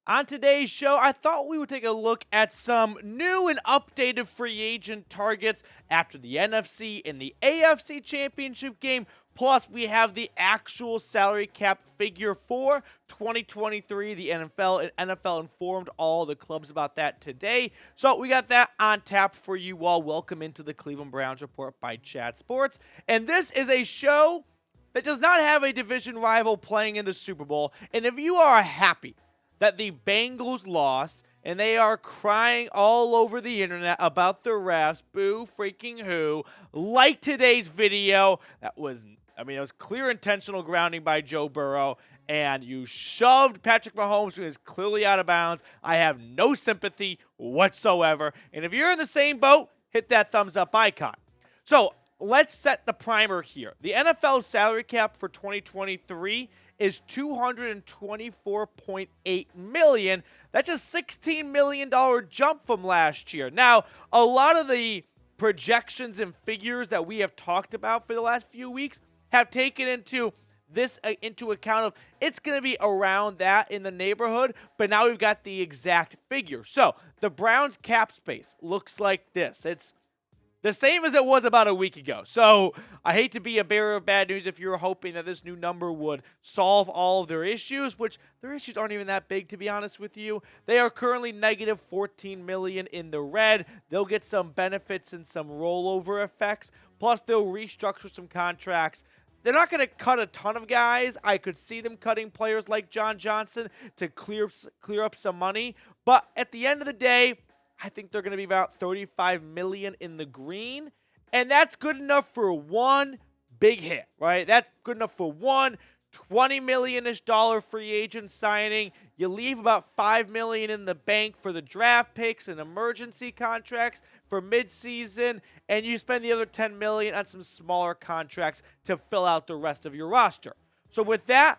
On today's show, I thought we would take a look at some new and updated free agent targets after the NFC and the AFC championship game. Plus, we have the actual salary cap figure for 2023. The NFL informed all the clubs about that today. So we got that on tap for you all. Welcome into the Cleveland Browns Report by Chat Sports. And this is a show that does not have a division rival playing in the Super Bowl. And if you are happy that the Bengals lost, and they are crying all over the internet about the refs, boo freaking who, like today's video, it was clear intentional grounding by Joe Burrow, and you shoved Patrick Mahomes, who is clearly out of bounds. I have no sympathy whatsoever, and if you're in the same boat, hit that thumbs up icon. So, let's set the primer here. The NFL salary cap for 2023 is $224.8 million. That's a $16 million jump from last year. Now, a lot of the projections and figures that we have talked about for the last few weeks have taken into account of it's going to be around that in the neighborhood, but now we've got the exact figure. So, the Browns cap space looks like this. It's the same as it was about a week ago. So I hate to be a bearer of bad news if you're hoping that this new number would solve all of their issues, which their issues aren't even that big, to be honest with you. They are currently negative $14 million in the red. They'll get some benefits and some rollover effects. Plus, they'll restructure some contracts. They're not going to cut a ton of guys. I could see them cutting players like John Johnson to clear up some money. But at the end of the day, I think they're going to be about $35 million in the green, and that's good enough for one big hit, right? That's good enough for one $20 million-ish free agent signing. You leave about $5 million in the bank for the draft picks and emergency contracts for midseason, and you spend the other $10 million on some smaller contracts to fill out the rest of your roster. So with that,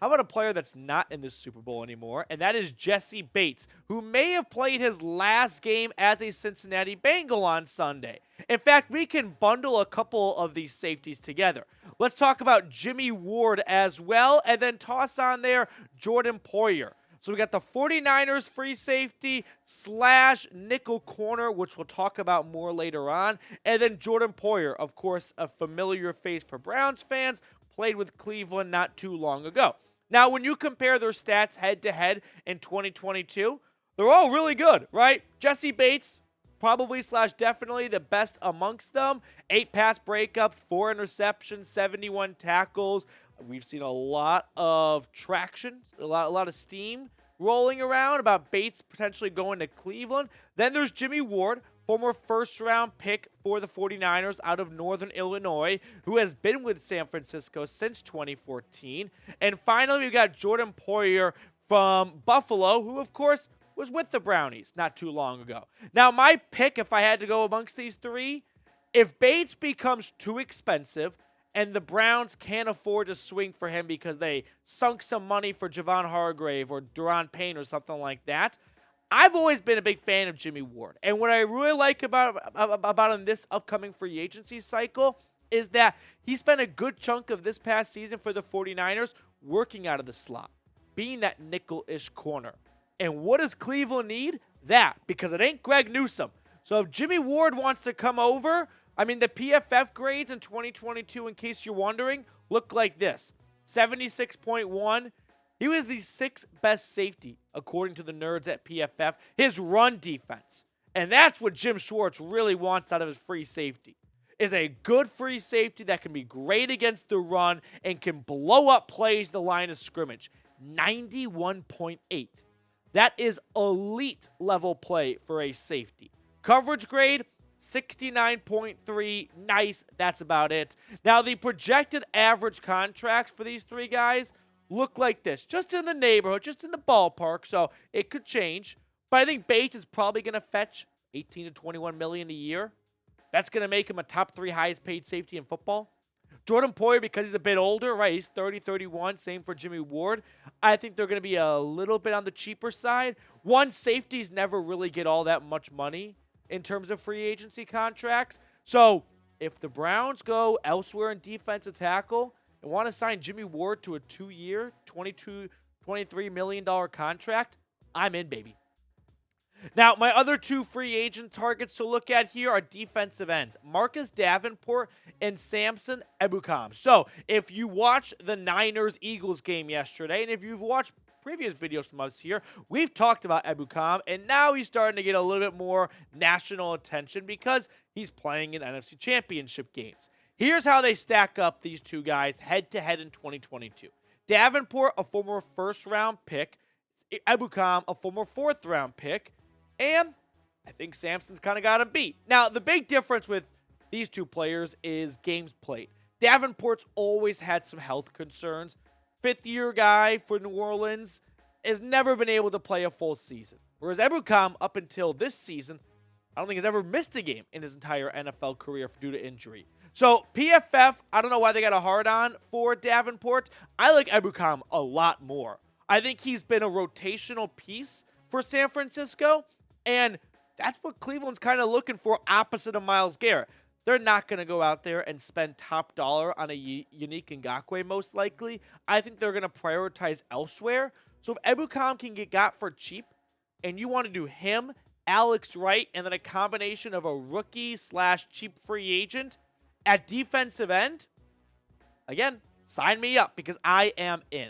how about a player that's not in the Super Bowl anymore, and that is Jessie Bates, who may have played his last game as a Cincinnati Bengal on Sunday. In fact, we can bundle a couple of these safeties together. Let's talk about Jimmie Ward as well, and then toss on there Jordan Poyer. So we got the 49ers free safety / nickel corner, which we'll talk about more later on, and then Jordan Poyer, of course, a familiar face for Browns fans, played with Cleveland not too long ago. Now, when you compare their stats head-to-head in 2022, they're all really good, right? Jessie Bates, probably / definitely the best amongst them. 8 pass breakups, 4 interceptions, 71 tackles. We've seen a lot of traction, a lot of steam rolling around about Bates potentially going to Cleveland. Then there's Jimmie Ward, former first-round pick for the 49ers out of Northern Illinois, who has been with San Francisco since 2014. And finally, we've got Jordan Poyer from Buffalo, who, of course, was with the Brownies not too long ago. Now, my pick, if I had to go amongst these three, if Bates becomes too expensive and the Browns can't afford to swing for him because they sunk some money for Javon Hargrave or Daron Payne or something like that, I've always been a big fan of Jimmie Ward. And what I really like about him this upcoming free agency cycle is that he spent a good chunk of this past season for the 49ers working out of the slot, being that nickel-ish corner. And what does Cleveland need? That, because it ain't Greg Newsome. So if Jimmie Ward wants to come over, the PFF grades in 2022, in case you're wondering, look like this. 76.1. He was the 6th best safety, according to the nerds at PFF, his run defense. And that's what Jim Schwartz really wants out of his free safety, is a good free safety that can be great against the run and can blow up plays the line of scrimmage. 91.8. That is elite level play for a safety. Coverage grade, 69.3. Nice. That's about it. Now, the projected average contract for these three guys look like this, just in the neighborhood, just in the ballpark, so it could change. But I think Bates is probably going to fetch $18 to $21 million a year. That's going to make him a top 3 highest paid safety in football. Jordan Poyer, because he's a bit older, right? He's 30, 31. Same for Jimmie Ward. I think they're going to be a little bit on the cheaper side. Safeties never really get all that much money in terms of free agency contracts. So if the Browns go elsewhere in defensive tackle and want to sign Jimmie Ward to a 2-year, $23 million contract, I'm in, baby. Now, my other two free agent targets to look at here are defensive ends, Marcus Davenport and Samson Ebukam. So, if you watched the Niners-Eagles game yesterday, and if you've watched previous videos from us here, we've talked about Ebukam, and now he's starting to get a little bit more national attention because he's playing in NFC Championship games. Here's how they stack up, these two guys, head-to-head in 2022. Davenport, a former first-round pick. Ebukam, a former fourth-round pick. And I think Samson's kind of got him beat. Now, the big difference with these two players is games played. Davenport's always had some health concerns. Fifth-year guy for New Orleans has never been able to play a full season. Whereas Ebukam, up until this season, I don't think has ever missed a game in his entire NFL career due to injury. So, PFF, I don't know why they got a hard-on for Davenport. I like Ebukam a lot more. I think he's been a rotational piece for San Francisco. And that's what Cleveland's kind of looking for, opposite of Myles Garrett. They're not going to go out there and spend top dollar on a Unique Ngakoue, most likely. I think they're going to prioritize elsewhere. So if Ebukam can get got for cheap, and you want to do him, Alex Wright, and then a combination of a rookie/cheap free agent at defensive end, again, sign me up because I am in.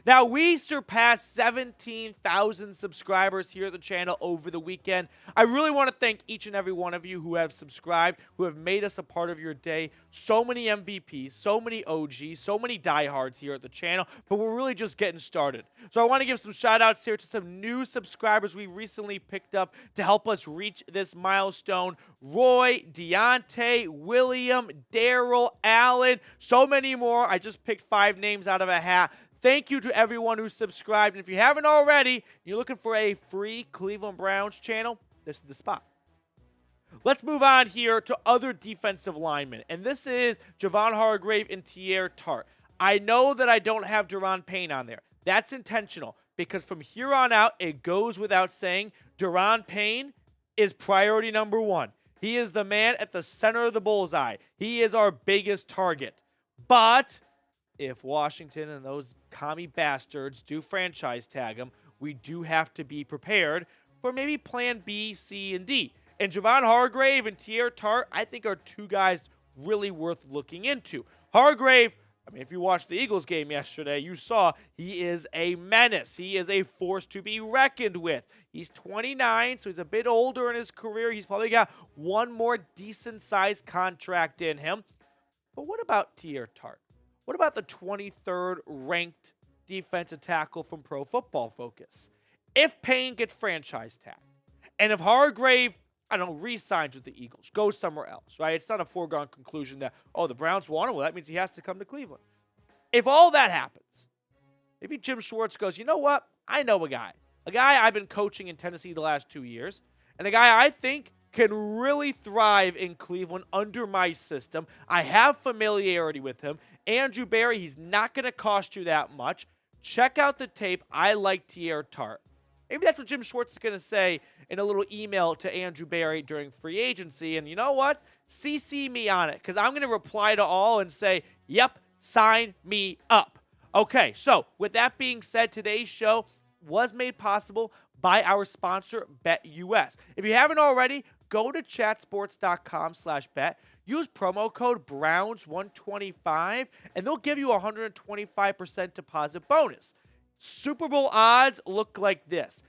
Now, we surpassed 17,000 subscribers here at the channel over the weekend. I really want to thank each and every one of you who have subscribed, who have made us a part of your day. So many MVPs, so many OGs, so many diehards here at the channel, but we're really just getting started. So I want to give some shout-outs here to some new subscribers we recently picked up to help us reach this milestone. Roy, Deontay, William, Daryl, Allen, so many more. I just picked 5 names out of a hat. Thank you to everyone who subscribed. And if you haven't already, you're looking for a free Cleveland Browns channel, this is the spot. Let's move on here to other defensive linemen. And this is Javon Hargrave and Teair Tart. I know that I don't have Daron Payne on there. That's intentional because from here on out, it goes without saying, Daron Payne is priority number 1. He is the man at the center of the bullseye. He is our biggest target. But if Washington and those commie bastards do franchise tag him, we do have to be prepared for maybe plan B, C, and D. And Javon Hargrave and Teair Tart, I think, are two guys really worth looking into. Hargrave, I mean, if you watched the Eagles game yesterday, you saw he is a menace. He is a force to be reckoned with. He's 29, so he's a bit older in his career. He's probably got one more decent-sized contract in him. But what about Teair Tart? What about the 23rd ranked defensive tackle from Pro Football Focus? If Payne gets franchise tagged, and if Hargrave, I don't know, re-signs with the Eagles, goes somewhere else, right? It's not a foregone conclusion that, oh, the Browns want him. Well, that means he has to come to Cleveland. If all that happens, maybe Jim Schwartz goes, you know what? I know a guy I've been coaching in Tennessee the last 2 years, and a guy I think can really thrive in Cleveland under my system. I have familiarity with him. Andrew Berry, he's not going to cost you that much. Check out the tape. I like Teair Tart. Maybe that's what Jim Schwartz is going to say in a little email to Andrew Berry during free agency. And you know what? CC me on it because I'm going to reply to all and say, yep, sign me up. Okay, so with that being said, today's show was made possible by our sponsor, BetUS. If you haven't already, go to chatsports.com/bet. Use promo code Browns125, and they'll give you a 125% deposit bonus. Super Bowl odds look like this.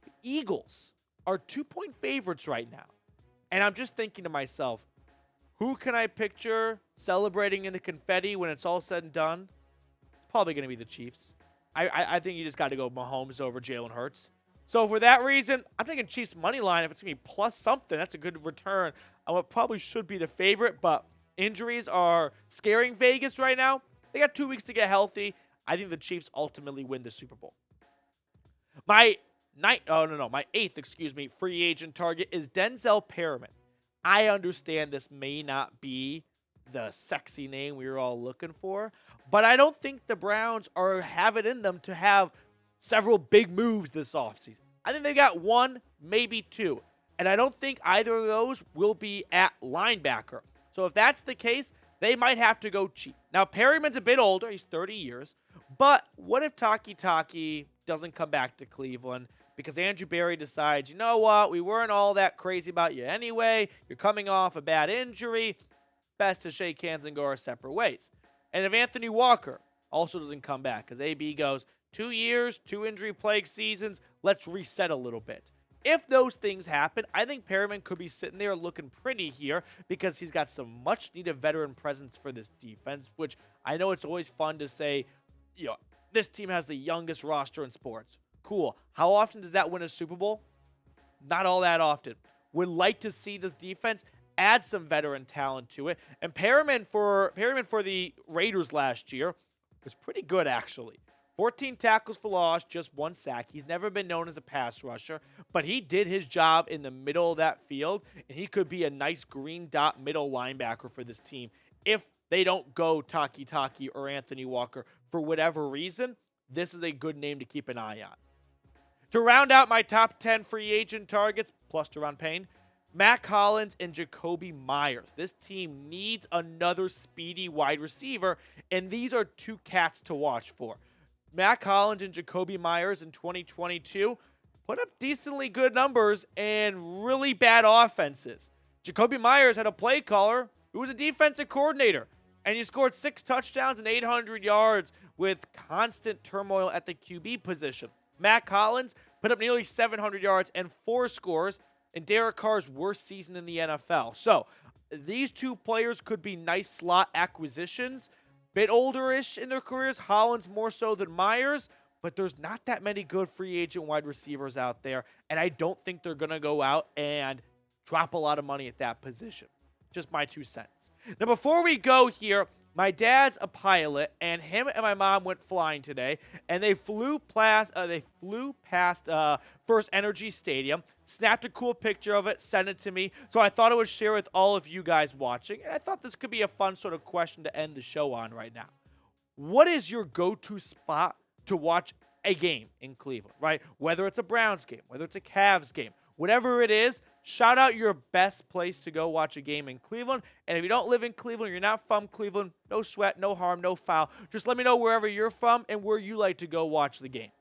The Eagles are 2-point favorites right now. And I'm just thinking to myself, who can I picture celebrating in the confetti when it's all said and done? It's probably going to be the Chiefs. I think you just got to go Mahomes over Jalen Hurts. So for that reason, I'm thinking Chiefs money line. If it's going to be plus something, that's a good return. It probably should be the favorite, but injuries are scaring Vegas right now. They got 2 weeks to get healthy. I think the Chiefs ultimately win the Super Bowl. My eighth, free agent target is Denzel Perryman. I understand this may not be the sexy name we were all looking for, but I don't think the Browns have it in them to have several big moves this offseason. I think they got 1, maybe 2, and I don't think either of those will be at linebacker. So if that's the case, they might have to go cheap. Now, Perryman's a bit older. He's 30 years. But what if Taki doesn't come back to Cleveland? because Andrew Berry decides, you know what, we weren't all that crazy about you anyway. You're coming off a bad injury. Best to shake hands and go our separate ways. And if Anthony Walker also doesn't come back, because AB goes 2 years, 2 injury-plagued seasons, let's reset a little bit. If those things happen, I think Perryman could be sitting there looking pretty here because he's got some much-needed veteran presence for this defense, which I know it's always fun to say, this team has the youngest roster in sports. Cool. How often does that win a Super Bowl? Not all that often. Would like to see this defense add some veteran talent to it. And Perryman for the Raiders last year was pretty good, actually. 14 tackles for loss, just 1 sack. He's never been known as a pass rusher, but he did his job in the middle of that field, and he could be a nice green dot middle linebacker for this team if they don't go Taki or Anthony Walker for whatever reason. This is a good name to keep an eye on. To round out my top 10 free agent targets, plus Daron Payne, Mack Hollins and Jakobi Meyers. This team needs another speedy wide receiver, and these are 2 cats to watch for. Mack Hollins and Jakobi Meyers in 2022 put up decently good numbers and really bad offenses. Jakobi Meyers had a play caller who was a defensive coordinator, and he scored 6 touchdowns and 800 yards with constant turmoil at the QB position. Mack Hollins put up nearly 700 yards and 4 scores in Derek Carr's worst season in the NFL. So these 2 players could be nice slot acquisitions. Bit older-ish in their careers, Hollins more so than Meyers, but there's not that many good free agent wide receivers out there, and I don't think they're going to go out and drop a lot of money at that position. Just my 2 cents. Now, before we go here, my dad's a pilot, and him and my mom went flying today, and they flew past First Energy Stadium, snapped a cool picture of it, sent it to me, so I thought I would share with all of you guys watching, and I thought this could be a fun sort of question to end the show on right now. What is your go-to spot to watch a game in Cleveland, right? Whether it's a Browns game, whether it's a Cavs game, whatever it is, shout out your best place to go watch a game in Cleveland. And if you don't live in Cleveland, you're not from Cleveland, no sweat, no harm, no foul. Just let me know wherever you're from and where you like to go watch the game.